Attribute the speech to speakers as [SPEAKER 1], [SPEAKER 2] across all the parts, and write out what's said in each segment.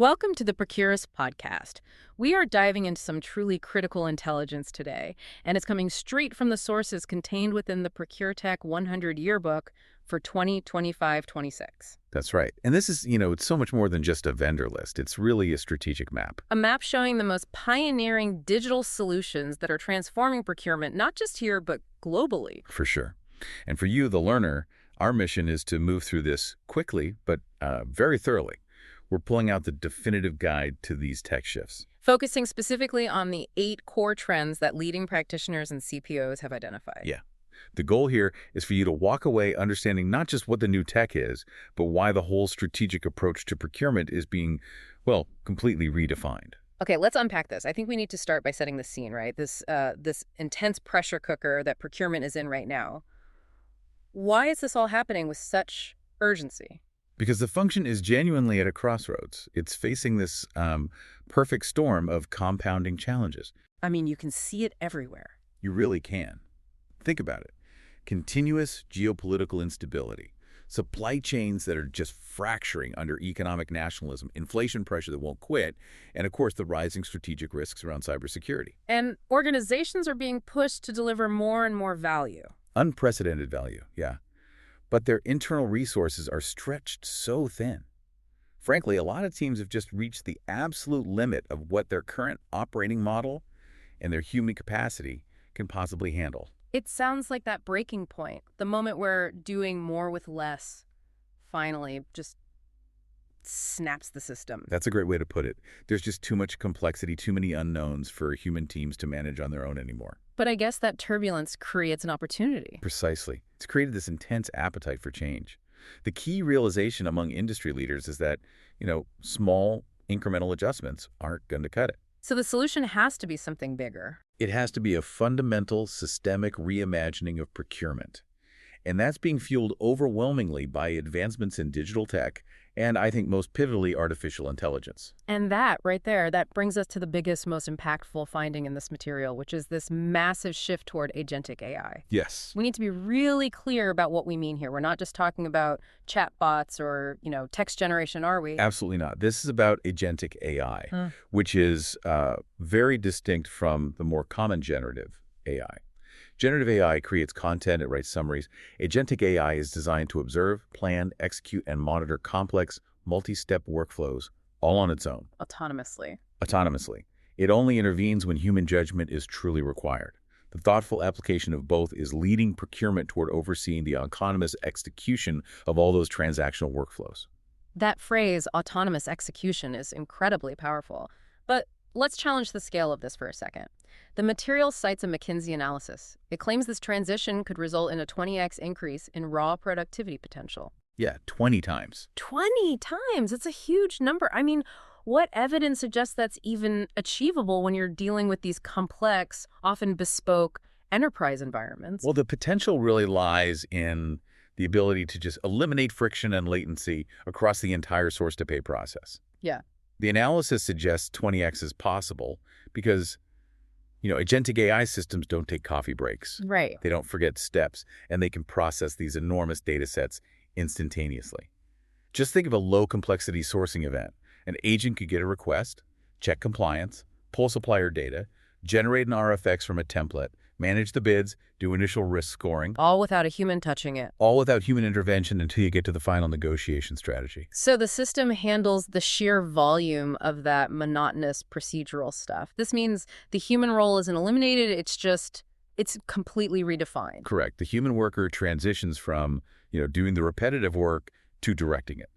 [SPEAKER 1] Welcome to the Procurist podcast. We are diving into some truly critical intelligence today, and it's coming straight from the sources contained within the ProcureTech 100 yearbook for 2025-26.
[SPEAKER 2] That's right. And this is, it's so much more than just a vendor list. It's really a strategic map.
[SPEAKER 1] A map showing the most pioneering digital solutions that are transforming procurement, not just here, but globally.
[SPEAKER 2] For sure. And for you, the learner, our mission is to move through this quickly, but very thoroughly. We're pulling out the definitive guide to these tech shifts.
[SPEAKER 1] Focusing specifically on the 8 core trends that leading practitioners and CPOs have identified.
[SPEAKER 2] Yeah. The goal here is for you to walk away understanding not just what the new tech is, but why the whole strategic approach to procurement is being, well, completely redefined.
[SPEAKER 1] Okay, let's unpack this. I think we need to start by setting the scene, right? This intense pressure cooker that procurement is in right now. Why is this all happening with such urgency?
[SPEAKER 2] Because the function is genuinely at a crossroads. It's facing this perfect storm of compounding challenges.
[SPEAKER 1] I mean, you can see it everywhere.
[SPEAKER 2] You really can. Think about it. Continuous geopolitical instability, supply chains that are just fracturing under economic nationalism, inflation pressure that won't quit, and of course the rising strategic risks around cybersecurity.
[SPEAKER 1] And organizations are being pushed to deliver more and more value.
[SPEAKER 2] Unprecedented value, yeah. But their internal resources are stretched so thin. Frankly, a lot of teams have just reached the absolute limit of what their current operating model and their human capacity can possibly handle.
[SPEAKER 1] It sounds like that breaking point, the moment where doing more with less finally just snaps the system.
[SPEAKER 2] That's a great way to put it. There's just too much complexity, too many unknowns for human teams to manage on their own anymore.
[SPEAKER 1] But I guess that turbulence creates an opportunity.
[SPEAKER 2] Precisely. It's created this intense appetite for change. The key realization among industry leaders is that, small incremental adjustments aren't going to cut it.
[SPEAKER 1] So the solution has to be something bigger.
[SPEAKER 2] It has to be a fundamental systemic reimagining of procurement. And that's being fueled overwhelmingly by advancements in digital tech and, I think most pivotally, artificial intelligence.
[SPEAKER 1] And that right there, that brings us to the biggest, most impactful finding in this material, which is this massive shift toward agentic AI.
[SPEAKER 2] Yes.
[SPEAKER 1] We need to be really clear about what we mean here. We're not just talking about chatbots or, text generation, are we?
[SPEAKER 2] Absolutely not. This is about agentic AI, which is very distinct from the more common generative AI. Generative AI creates content, it writes summaries. Agentic AI is designed to observe, plan, execute, and monitor complex, multi-step workflows all on its own. Autonomously. It only intervenes when human judgment is truly required. The thoughtful application of both is leading procurement toward overseeing the autonomous execution of all those transactional workflows.
[SPEAKER 1] That phrase, autonomous execution, is incredibly powerful. But let's challenge the scale of this for a second. The material cites a McKinsey analysis. It claims this transition could result in a 20x increase in raw productivity potential.
[SPEAKER 2] Yeah, 20 times.
[SPEAKER 1] 20 times? It's a huge number. I mean, what evidence suggests that's even achievable when you're dealing with these complex, often bespoke enterprise environments?
[SPEAKER 2] Well, the potential really lies in the ability to just eliminate friction and latency across the entire source-to-pay process.
[SPEAKER 1] Yeah.
[SPEAKER 2] The analysis suggests 20x is possible because agentic AI systems don't take coffee breaks.
[SPEAKER 1] Right.
[SPEAKER 2] They don't forget steps, and they can process these enormous data sets instantaneously. Just think of a low-complexity sourcing event. An agent could get a request, check compliance, pull supplier data, generate an RFX from a template, manage the bids, do initial risk scoring.
[SPEAKER 1] All without a human touching it.
[SPEAKER 2] All without human intervention until you get to the final negotiation strategy.
[SPEAKER 1] So the system handles the sheer volume of that monotonous procedural stuff. This means the human role isn't eliminated, it's completely redefined.
[SPEAKER 2] Correct. The human worker transitions from, doing the repetitive work to directing it,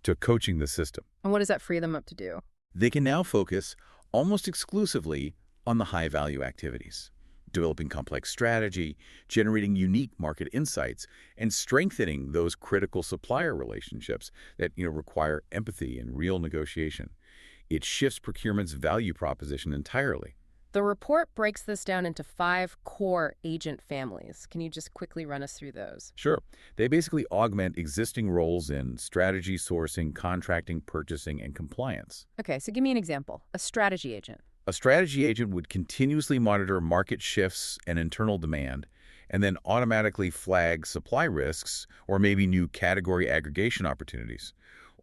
[SPEAKER 2] to coaching the system.
[SPEAKER 1] And what does that free them up to do?
[SPEAKER 2] They can now focus almost exclusively on the high-value activities. Developing complex strategy, generating unique market insights, and strengthening those critical supplier relationships that require empathy and real negotiation. It shifts procurement's value proposition entirely.
[SPEAKER 1] The report breaks this down into 5 core agent families. Can you just quickly run us through those?
[SPEAKER 2] Sure. They basically augment existing roles in strategy, sourcing, contracting, purchasing, and compliance.
[SPEAKER 1] Okay, so give me an example. A strategy agent.
[SPEAKER 2] A strategy agent would continuously monitor market shifts and internal demand, and then automatically flag supply risks or maybe new category aggregation opportunities.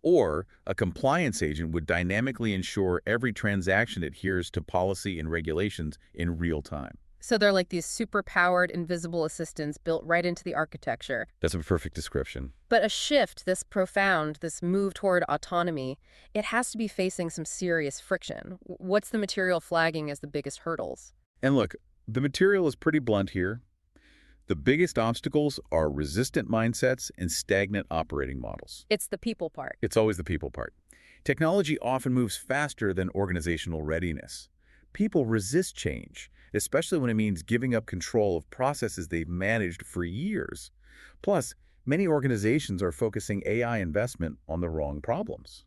[SPEAKER 2] Or a compliance agent would dynamically ensure every transaction adheres to policy and regulations in real time.
[SPEAKER 1] So they're like these super-powered invisible assistants built right into the architecture.
[SPEAKER 2] That's a perfect description.
[SPEAKER 1] But a shift this profound, this move toward autonomy, it has to be facing some serious friction. What's the material flagging as the biggest hurdles?
[SPEAKER 2] And look, the material is pretty blunt here. The biggest obstacles are resistant mindsets and stagnant operating models.
[SPEAKER 1] It's the people part.
[SPEAKER 2] It's always the people part. Technology often moves faster than organizational readiness. People resist change, especially when it means giving up control of processes they've managed for years. Plus, many organizations are focusing AI investment on the wrong problems.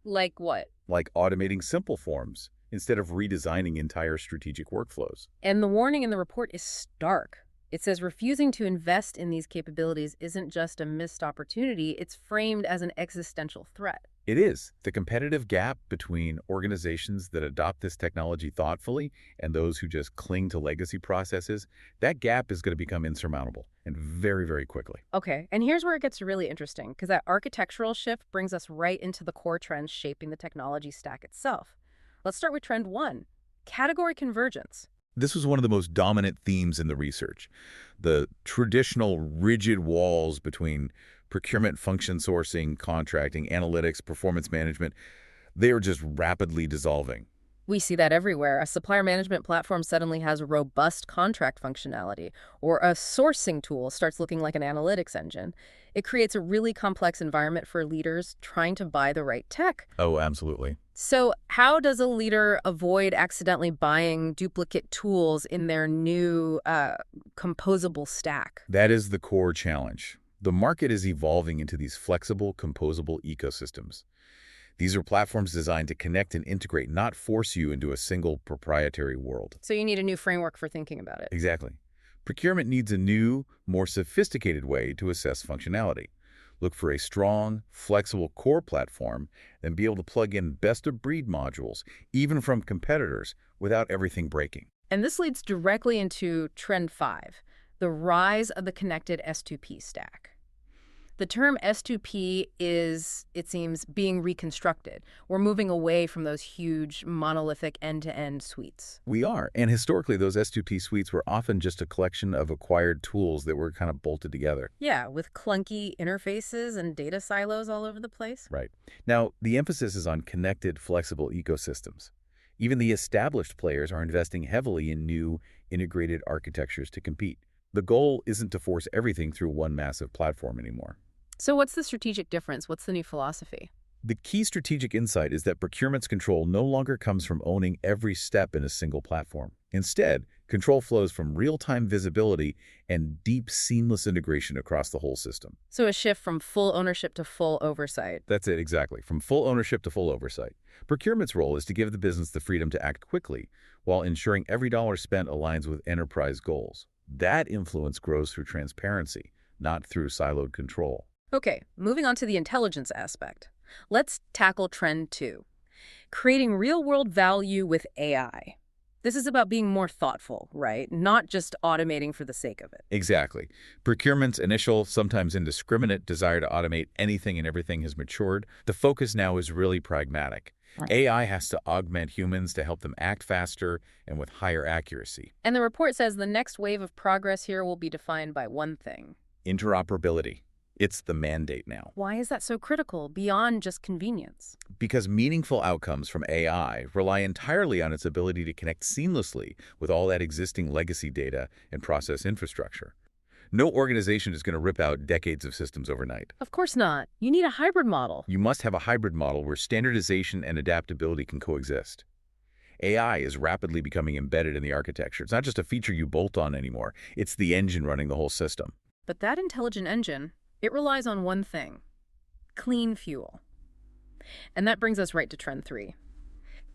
[SPEAKER 1] Like what?
[SPEAKER 2] Like automating simple forms instead of redesigning entire strategic workflows.
[SPEAKER 1] And the warning in the report is stark. It says refusing to invest in these capabilities isn't just a missed opportunity, it's framed as an existential threat.
[SPEAKER 2] It is. The competitive gap between organizations that adopt this technology thoughtfully and those who just cling to legacy processes, that gap is going to become insurmountable, and very, very quickly.
[SPEAKER 1] Okay, and here's where it gets really interesting, because that architectural shift brings us right into the core trends shaping the technology stack itself. Let's start with trend 1, category convergence.
[SPEAKER 2] This was one of the most dominant themes in the research. The traditional rigid walls between procurement, function sourcing, contracting, analytics, performance management, they are just rapidly dissolving.
[SPEAKER 1] We see that everywhere. A supplier management platform suddenly has robust contract functionality, or a sourcing tool starts looking like an analytics engine. It creates a really complex environment for leaders trying to buy the right tech.
[SPEAKER 2] Oh, absolutely.
[SPEAKER 1] So how does a leader avoid accidentally buying duplicate tools in their new composable stack?
[SPEAKER 2] That is the core challenge. The market is evolving into these flexible, composable ecosystems. These are platforms designed to connect and integrate, not force you into a single proprietary world.
[SPEAKER 1] So you need a new framework for thinking about it.
[SPEAKER 2] Exactly. Procurement needs a new, more sophisticated way to assess functionality. Look for a strong, flexible core platform and be able to plug in best-of-breed modules, even from competitors, without everything breaking.
[SPEAKER 1] And this leads directly into trend 5, the rise of the connected S2P stack. The term S2P is, it seems, being reconstructed. We're moving away from those huge, monolithic end-to-end suites.
[SPEAKER 2] We are, and historically those S2P suites were often just a collection of acquired tools that were kind of bolted together.
[SPEAKER 1] Yeah, with clunky interfaces and data silos all over the place.
[SPEAKER 2] Right. Now, the emphasis is on connected, flexible ecosystems. Even the established players are investing heavily in new, integrated architectures to compete. The goal isn't to force everything through one massive platform anymore.
[SPEAKER 1] So what's the strategic difference? What's the new philosophy?
[SPEAKER 2] The key strategic insight is that procurement's control no longer comes from owning every step in a single platform. Instead, control flows from real-time visibility and deep, seamless integration across the whole system.
[SPEAKER 1] So a shift from full ownership to full oversight.
[SPEAKER 2] That's it, exactly. From full ownership to full oversight. Procurement's role is to give the business the freedom to act quickly while ensuring every dollar spent aligns with enterprise goals. That influence grows through transparency, not through siloed control.
[SPEAKER 1] Okay, moving on to the intelligence aspect. Let's tackle trend 2, creating real-world value with AI. This is about being more thoughtful, right? Not just automating for the sake of it.
[SPEAKER 2] Exactly. Procurement's initial, sometimes indiscriminate desire to automate anything and everything has matured. The focus now is really pragmatic. Right. AI has to augment humans to help them act faster and with higher accuracy.
[SPEAKER 1] And the report says the next wave of progress here will be defined by one thing.
[SPEAKER 2] Interoperability. It's the mandate now.
[SPEAKER 1] Why is that so critical, beyond just convenience?
[SPEAKER 2] Because meaningful outcomes from AI rely entirely on its ability to connect seamlessly with all that existing legacy data and process infrastructure. No organization is going to rip out decades of systems overnight.
[SPEAKER 1] Of course not. You need a hybrid model.
[SPEAKER 2] You must have a hybrid model where standardization and adaptability can coexist. AI is rapidly becoming embedded in the architecture. It's not just a feature you bolt on anymore. It's the engine running the whole system.
[SPEAKER 1] But that intelligent engine, it relies on one thing: clean fuel. And that brings us right to trend 3.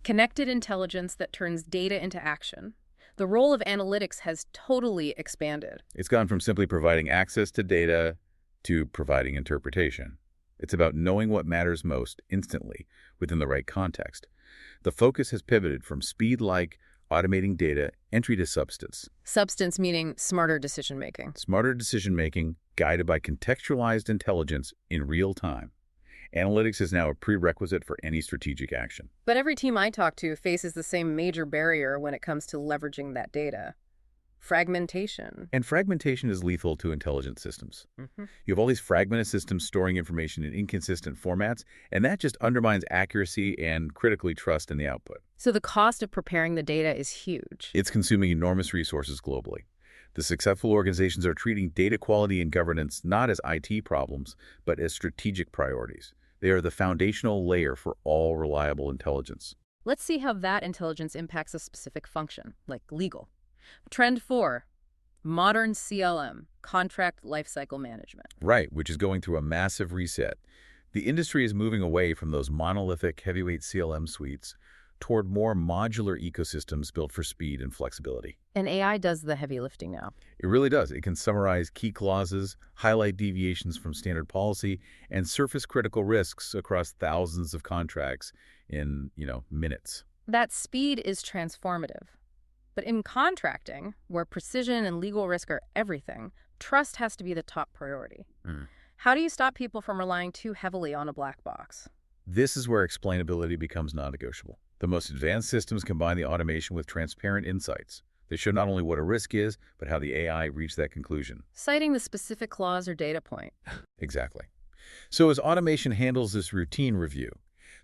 [SPEAKER 1] Connected intelligence that turns data into action. The role of analytics has totally expanded.
[SPEAKER 2] It's gone from simply providing access to data to providing interpretation. It's about knowing what matters most instantly within the right context. The focus has pivoted from speed-like automating data entry to substance.
[SPEAKER 1] Substance meaning smarter decision-making.
[SPEAKER 2] Smarter decision-making guided by contextualized intelligence in real time. Analytics is now a prerequisite for any strategic action.
[SPEAKER 1] But every team I talk to faces the same major barrier when it comes to leveraging that data: fragmentation.
[SPEAKER 2] And fragmentation is lethal to intelligent systems.
[SPEAKER 1] Hmm.
[SPEAKER 2] You have all these fragmented systems storing information in inconsistent formats, and that just undermines accuracy and, critically, trust in the output.
[SPEAKER 1] So the cost of preparing the data is huge.
[SPEAKER 2] It's consuming enormous resources globally. The successful organizations are treating data quality and governance not as IT problems, but as strategic priorities. They are the foundational layer for all reliable intelligence.
[SPEAKER 1] Let's see how that intelligence impacts a specific function, like legal. Trend 4, modern CLM, contract lifecycle management.
[SPEAKER 2] Right, which is going through a massive reset. The industry is moving away from those monolithic, heavyweight CLM suites toward more modular ecosystems built for speed and flexibility.
[SPEAKER 1] And AI does the heavy lifting now.
[SPEAKER 2] It really does. It can summarize key clauses, highlight deviations from standard policy, and surface critical risks across thousands of contracts in, minutes.
[SPEAKER 1] That speed is transformative. But in contracting, where precision and legal risk are everything, trust has to be the top priority. How do you stop people from relying too heavily on a black box?
[SPEAKER 2] This is where explainability becomes non-negotiable. The most advanced systems combine the automation with transparent insights. They show not only what a risk is, but how the AI reached that conclusion.
[SPEAKER 1] Citing the specific clause or data point.
[SPEAKER 2] Exactly. So as automation handles this routine review,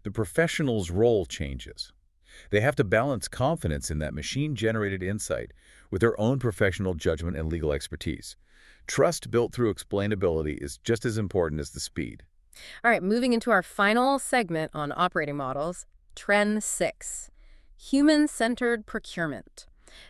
[SPEAKER 2] the professional's role changes. They have to balance confidence in that machine-generated insight with their own professional judgment and legal expertise. Trust built through explainability is just as important as the speed.
[SPEAKER 1] All right, moving into our final segment on operating models, Trend 6, human-centered procurement.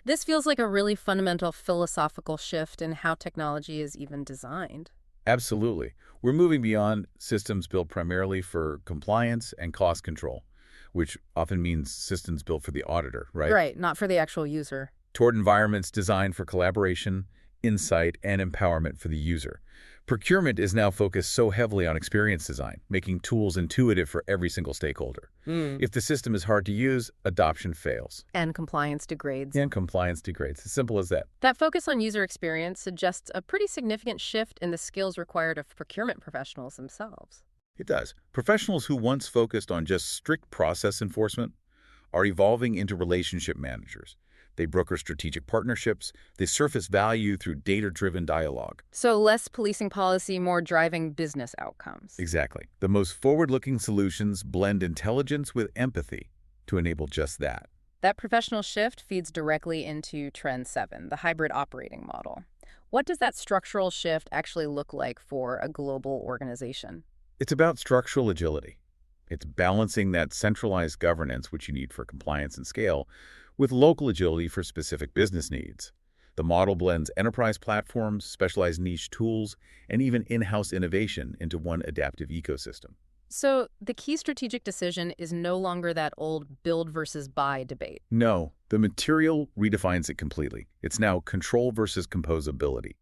[SPEAKER 1] This feels like a really fundamental philosophical shift in how technology is even designed.
[SPEAKER 2] Absolutely. We're moving beyond systems built primarily for compliance and cost control, which often means systems built for the auditor, right?
[SPEAKER 1] Right, not for the actual user.
[SPEAKER 2] Toward environments designed for collaboration, insight, and empowerment for the user. Procurement is now focused so heavily on experience design, making tools intuitive for every single stakeholder. If the system is hard to use, adoption fails.
[SPEAKER 1] And compliance degrades.
[SPEAKER 2] As simple as that.
[SPEAKER 1] That focus on user experience suggests a pretty significant shift in the skills required of procurement professionals themselves.
[SPEAKER 2] It does. Professionals who once focused on just strict process enforcement are evolving into relationship managers. They broker strategic partnerships. They surface value through data-driven dialogue.
[SPEAKER 1] So less policing policy, more driving business outcomes.
[SPEAKER 2] Exactly. The most forward-looking solutions blend intelligence with empathy to enable just that.
[SPEAKER 1] That professional shift feeds directly into Trend 7, the hybrid operating model. What does that structural shift actually look like for a global organization?
[SPEAKER 2] It's about structural agility. It's balancing that centralized governance, which you need for compliance and scale, with local agility for specific business needs. The model blends enterprise platforms, specialized niche tools, and even in-house innovation into one adaptive ecosystem.
[SPEAKER 1] So the key strategic decision is no longer that old build versus buy debate.
[SPEAKER 2] No, the material redefines it completely. It's now control versus composability.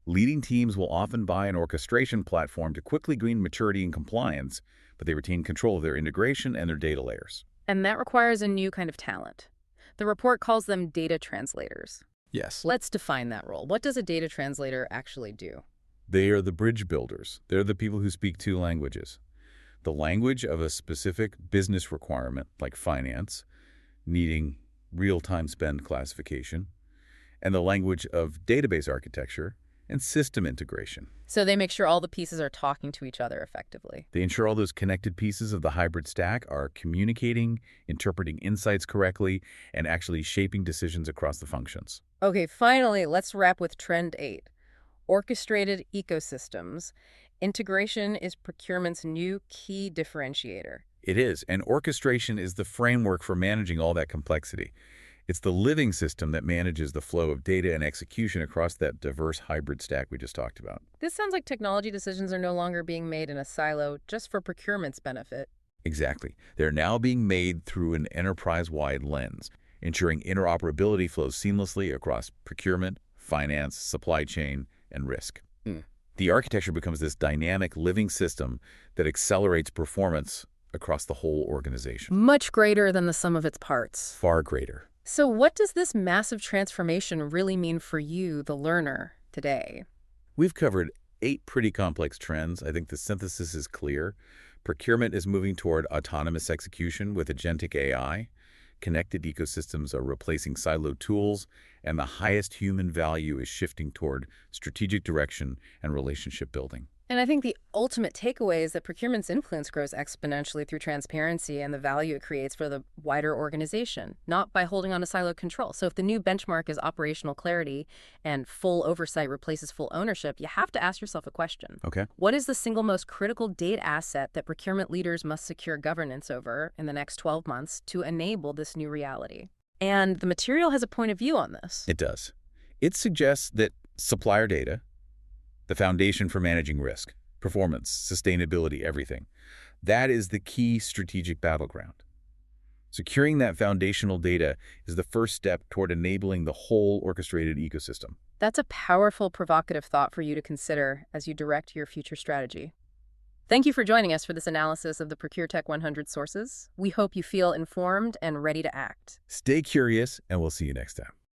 [SPEAKER 2] Leading teams will often buy an orchestration platform to quickly gain maturity and compliance, but they retain control of their integration and their data layers.
[SPEAKER 1] And that requires a new kind of talent. The report calls them data translators.
[SPEAKER 2] Yes.
[SPEAKER 1] Let's define that role. What does a data translator actually do?
[SPEAKER 2] They are the bridge builders. They're the people who speak two languages. The language of a specific business requirement, like finance, needing real-time spend classification, and the language of database architecture and system integration.
[SPEAKER 1] So they make sure all the pieces are talking to each other effectively.
[SPEAKER 2] They ensure all those connected pieces of the hybrid stack are communicating, interpreting insights correctly, and actually shaping decisions across the functions.
[SPEAKER 1] Okay, finally, let's wrap with Trend 8, orchestrated ecosystems. Integration is procurement's new key differentiator.
[SPEAKER 2] It is, and orchestration is the framework for managing all that complexity. It's the living system that manages the flow of data and execution across that diverse hybrid stack we just talked about.
[SPEAKER 1] This sounds like technology decisions are no longer being made in a silo just for procurement's benefit.
[SPEAKER 2] Exactly. They're now being made through an enterprise-wide lens, ensuring interoperability flows seamlessly across procurement, finance, supply chain, and risk. The architecture becomes this dynamic living system that accelerates performance across the whole organization.
[SPEAKER 1] Much greater than the sum of its parts.
[SPEAKER 2] Far greater.
[SPEAKER 1] So what does this massive transformation really mean for you, the learner, today?
[SPEAKER 2] We've covered 8 pretty complex trends. I think the synthesis is clear. Procurement is moving toward autonomous execution with agentic AI. Connected ecosystems are replacing siloed tools, and the highest human value is shifting toward strategic direction and relationship building.
[SPEAKER 1] And I think the ultimate takeaway is that procurement's influence grows exponentially through transparency and the value it creates for the wider organization, not by holding on to siloed control. So if the new benchmark is operational clarity and full oversight replaces full ownership, you have to ask yourself a question.
[SPEAKER 2] Okay.
[SPEAKER 1] What is the single most critical data asset that procurement leaders must secure governance over in the next 12 months to enable this new reality? And the material has a point of view on this.
[SPEAKER 2] It does. It suggests that supplier data, the foundation for managing risk, performance, sustainability, everything, that is the key strategic battleground. Securing that foundational data is the first step toward enabling the whole orchestrated ecosystem.
[SPEAKER 1] That's a powerful, provocative thought for you to consider as you direct your future strategy. Thank you for joining us for this analysis of the ProcureTech 100 sources. We hope you feel informed and ready to act.
[SPEAKER 2] Stay curious, and we'll see you next time.